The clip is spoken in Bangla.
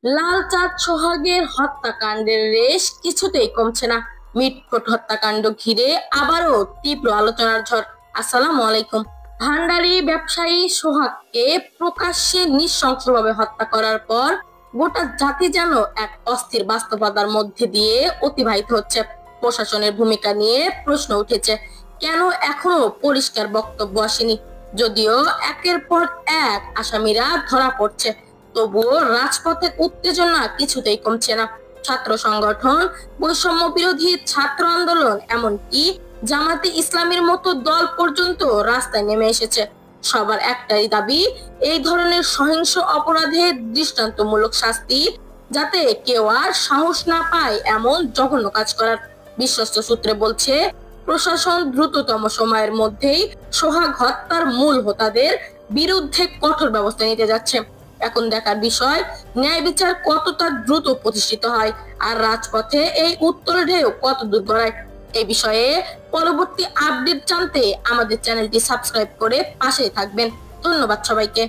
লালচাঁদ সোহাগের হত্যাকাণ্ডের রেশ কিছুতেই কমছে না। মিটফোট হত্যাকাণ্ড ঘিরে আবারও তীব্র আলোচনার ঝড়। আসসালামু আলাইকুম। ভান্ডারি ব্যবসায়ী সোহাগকে প্রকাশ্যে নৃশংসভাবে হত্যা করার পর গোটা জাতি যেন এক অস্থির বাস্তবতার মধ্যে দিয়ে অতিবাহিত হচ্ছে। প্রশাসনের ভূমিকা নিয়ে প্রশ্ন উঠেছে, কেন এখনো পরিষ্কার বক্তব্য আসেনি। যদিও একের পর এক আসামিরা ধরা পড়ছে, তবুও রাজপথে উত্তেজনা কিছুতেই কমছে না। ছাত্র সংগঠন, বৈষম্য বিরোধী ছাত্র আন্দোলন, এমনকি জামাতে ইসলামের মতো দল পর্যন্ত রাস্তায় নেমে এসেছে। সবার একটাই দাবি, এই ধরনের সহিংস অপরাধের দৃষ্টান্তমূলক শাস্তি, যাতে কেউ আর সাহস না পায় এমন জঘন্য কাজ করার। বিশ্বস্ত সূত্রে বলছে, প্রশাসন দ্রুততম সময়ের মধ্যেই সোহাগ হত্যার মূল হোতাদের বিরুদ্ধে কঠোর ব্যবস্থা নিতে যাচ্ছে। এখন দেখার বিষয়, ন্যায় বিচার কতটা দ্রুত প্রতিষ্ঠিত হয়, আর রাজপথে এই উত্তর ঢেউ কত দূর গড়ায়। এই বিষয়ে পরবর্তী আপডেট জানতে আমাদের চ্যানেলটি সাবস্ক্রাইব করে পাশেই থাকবেন। ধন্যবাদ সবাইকে।